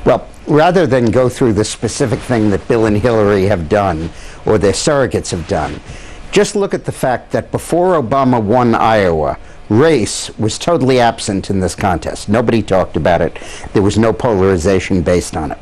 Well, rather than go through the specific thing that Bill and Hillary have done, or their surrogates have done, just look at the fact that before Obama won Iowa, race was totally absent in this contest. Nobody talked about it. There was no polarization based on it.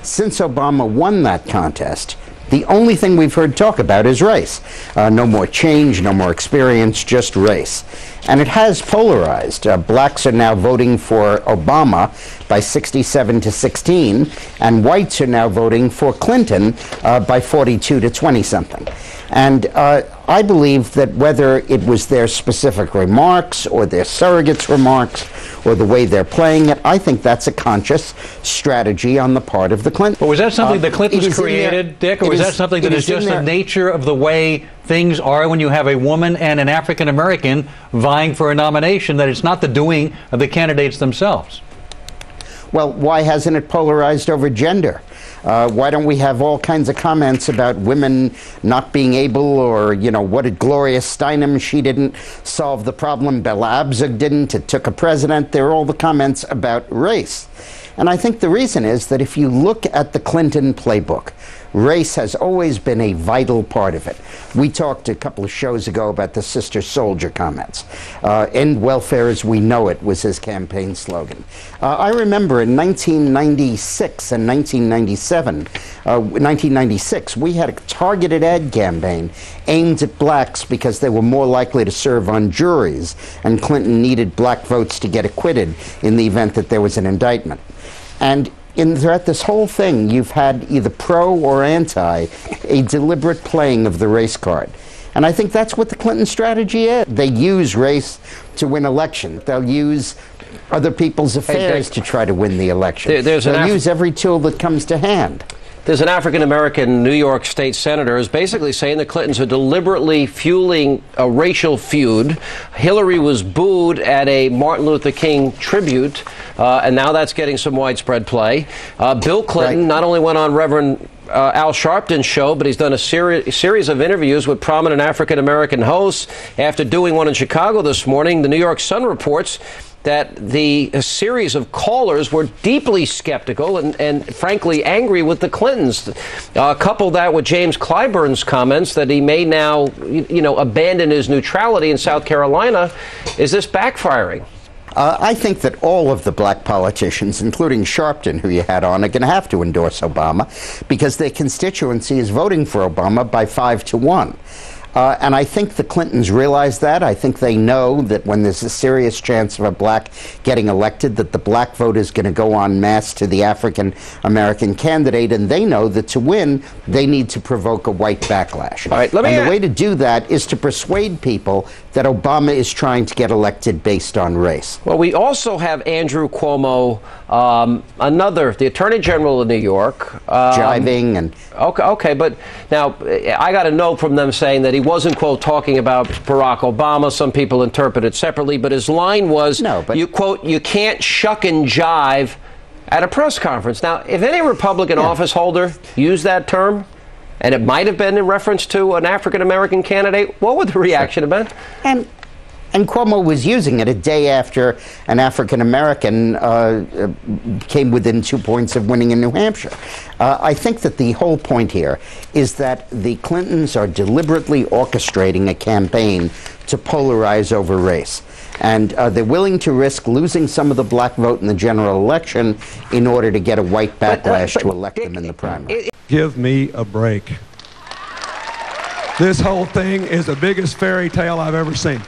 Since Obama won that contest, the only thing we've heard talk about is race. No more change, no more experience, just race. And it has polarized. Blacks are now voting for Obama by 67 to 16, and whites are now voting for Clinton by 42 to 20-something. And I believe that whether it was their specific remarks or their surrogates' remarks or the way they're playing it, I think that's a conscious strategy on the part of the Clintons. But was that something the Clintons created, Dick, or was that something that is just the nature of the way things are when you have a woman and an African American vying for a nomination, that it's not the doing of the candidates themselves? Well, why hasn't it polarized over gender? Why don't we have all kinds of comments about women not being able, or, you know, what did Gloria Steinem, she didn't solve the problem, Bella Abzug didn't, it took a president. There are all the comments about race. And I think the reason is that if you look at the Clinton playbook, race has always been a vital part of it. We talked a couple of shows ago about the sister soldier comments. End welfare as we know it was his campaign slogan. I remember in 1996 and 1996, we had a targeted ad campaign aimed at blacks because they were more likely to serve on juries, and Clinton needed black votes to get acquitted in the event that there was an indictment. And throughout this whole thing, you've had either pro or anti, a deliberate playing of the race card. And I think that's what the Clinton strategy is. They use race to win elections. They'll use other people's affairs to try to win the election. They'll use every tool that comes to hand. There's an African-American New York State senator who's basically saying the Clintons are deliberately fueling a racial feud. Hillary was booed at a Martin Luther King tribute, and now that's getting some widespread play. Bill Clinton not only went on Reverend Al Sharpton's show, but he's done a series of interviews with prominent African-American hosts. After doing one in Chicago this morning, the New York Sun reports that a series of callers were deeply skeptical and frankly angry with the Clintons. Couple that with James Clyburn's comments that he may now, abandon his neutrality in South Carolina. Is this backfiring? I think that all of the black politicians, including Sharpton, who you had on, are going to have to endorse Obama because their constituency is voting for Obama by 5 to 1. And I think the Clintons realize that. I think they know that when there's a serious chance of a black getting elected, that the black vote is going to go en masse to the African-American candidate, and they know that to win, they need to provoke a white backlash. All right, and the way to do that is to persuade people that Obama is trying to get elected based on race. Well, we also have Andrew Cuomo, the Attorney General of New York. Jiving and... Okay, but now I got a note from them saying that he wasn't, quote, talking about Barack Obama. Some people interpret it separately, but his line was, you quote, you can't shuck and jive at a press conference. Now, if any Republican office holder used that term, and it might have been in reference to an African-American candidate, what would the reaction have been? And Cuomo was using it a day after an African-American came within 2 points of winning in New Hampshire. I think that the whole point here is that the Clintons are deliberately orchestrating a campaign to polarize over race. And they're willing to risk losing some of the black vote in the general election in order to get a white backlash to elect them in the primary. Give me a break. This whole thing is the biggest fairy tale I've ever seen.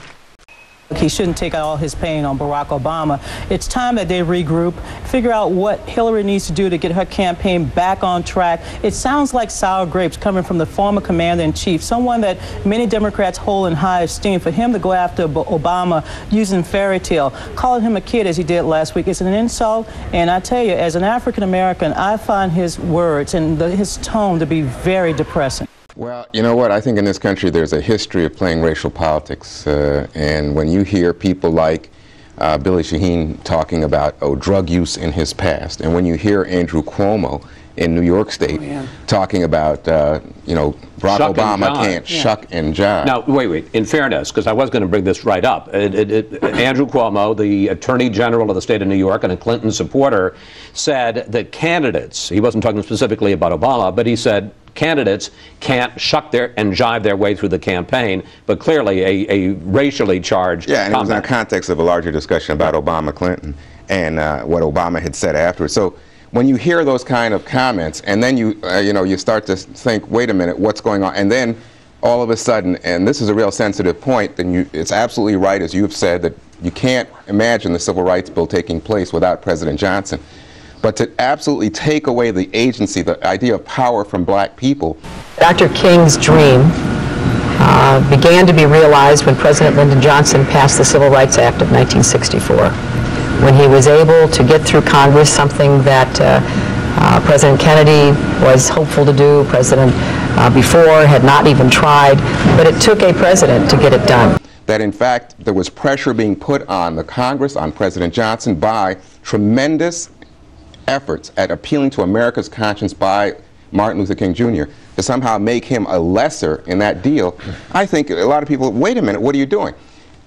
He shouldn't take out all his pain on Barack Obama. It's time that they regroup, figure out what Hillary needs to do to get her campaign back on track. It sounds like sour grapes coming from the former commander-in-chief, someone that many Democrats hold in high esteem. For him to go after Obama using fairy tale, calling him a kid as he did last week, is an insult. And I tell you, as an African-American, I find his words and his tone to be very depressing. Well, you know what? I think in this country there's a history of playing racial politics, and when you hear people like Billy Shaheen talking about drug use in his past, and when you hear Andrew Cuomo in New York State, talking about, you know, Barack Obama can't shuck and jive. Now, wait. In fairness, because I was going to bring this right up, Andrew Cuomo, the Attorney General of the state of New York and a Clinton supporter, said that candidates, he wasn't talking specifically about Obama, but he said candidates can't shuck and jive their way through the campaign, but clearly a racially charged and it was in the context of a larger discussion about Obama-Clinton and what Obama had said afterwards. So when you hear those kind of comments, and then you know, you start to think, wait a minute, what's going on? And then all of a sudden, and this is a real sensitive point, then it's absolutely right, as you've said, that you can't imagine the Civil Rights Bill taking place without President Johnson. But to absolutely take away the agency, the idea of power from black people. Dr. King's dream began to be realized when President Lyndon Johnson passed the Civil Rights Act of 1964. When he was able to get through Congress, something that President Kennedy was hopeful to do, President before had not even tried, but it took a president to get it done. That in fact there was pressure being put on the Congress, on President Johnson, by tremendous efforts at appealing to America's conscience by Martin Luther King Jr. to somehow make him a lesser in that deal. I think a lot of people, wait a minute, what are you doing?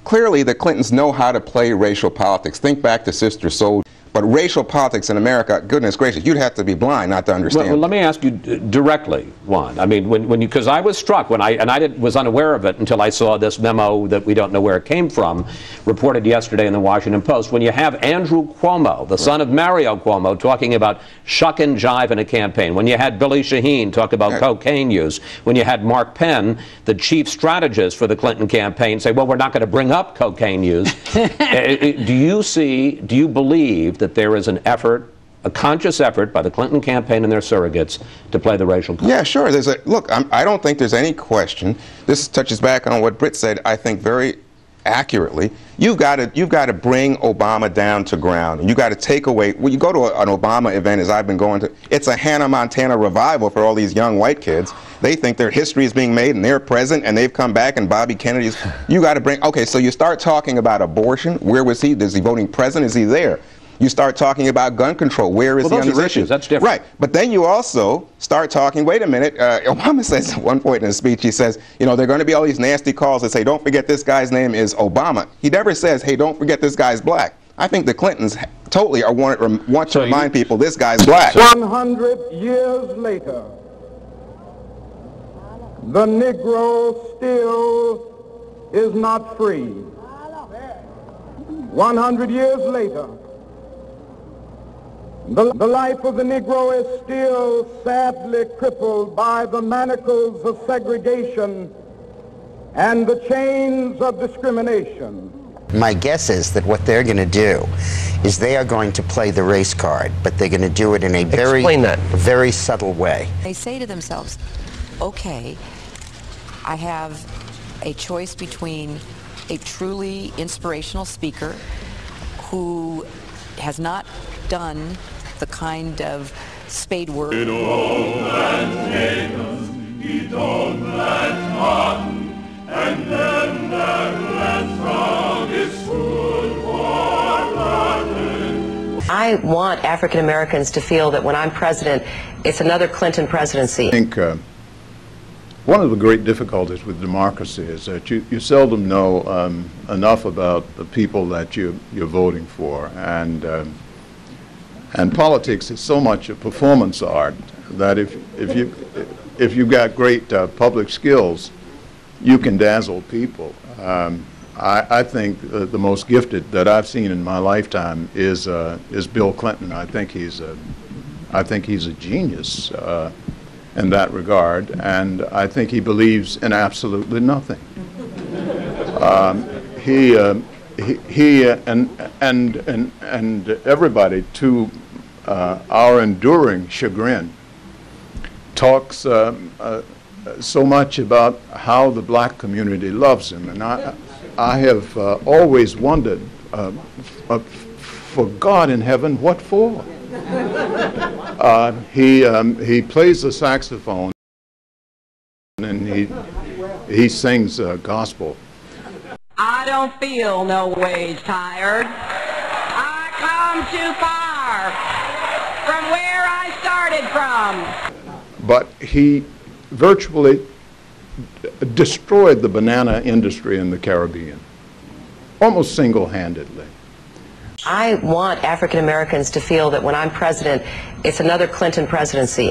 Clearly the Clintons know how to play racial politics. Think back to Sister Souljah. But racial politics in America, goodness gracious, you'd have to be blind not to understand. Well, let me ask you directly, Juan. I mean, because I was struck when I was unaware of it until I saw this memo that we don't know where it came from, reported yesterday in the Washington Post. When you have Andrew Cuomo, the son of Mario Cuomo, talking about shuck and jive in a campaign. When you had Billy Shaheen talk about cocaine use. When you had Mark Penn, the chief strategist for the Clinton campaign, say, well, we're not going to bring up cocaine use. Do you believe that there is an effort, a conscious effort by the Clinton campaign and their surrogates to play the racial card? Yeah, sure. Look, I don't think there's any question. This touches back on what Britt said, I think, very accurately. You've got to bring Obama down to ground. And you got to take away, when you go to an Obama event, as I've been going to, it's a Hannah Montana revival for all these young white kids. They think their history is being made and they're present and they've come back and Bobby Kennedy's, you got to bring, okay, so you start talking about abortion. Where was he? Is he voting present? Is he there? You start talking about gun control. Where is he on these issues? That's different. Right. But then you also start talking, wait a minute, Obama says at one point in his speech, he says, you know, there are going to be all these nasty calls that say, don't forget this guy's name is Obama. He never says, hey, don't forget this guy's black. I think the Clintons totally want to remind people this guy's black. 100 years later, the Negro still is not free. 100 years later, the life of the Negro is still sadly crippled by the manacles of segregation and the chains of discrimination. My guess is that what they're going to do is they are going to play the race card, but they're going to do it in a very subtle way. They say to themselves, okay, I have a choice between a truly inspirational speaker who has not done the kind of spade work. I want African Americans to feel that when I'm president, it's another Clinton presidency. I think one of the great difficulties with democracy is that you seldom know enough about the people that you're voting for, and politics is so much a performance art that if you've got great public skills, you can dazzle people. I think the most gifted that I've seen in my lifetime is Bill Clinton. I think he's a genius in that regard, and I think he believes in absolutely nothing. He and everybody, to our enduring chagrin, talks so much about how the black community loves him, and I have always wondered, for God in heaven, what for? He plays the saxophone and he sings gospel. I don't feel no ways tired. I come too far from where I started. started from. But he virtually destroyed the banana industry in the Caribbean, almost single-handedly. I want African Americans to feel that when I'm president, it's another Clinton presidency.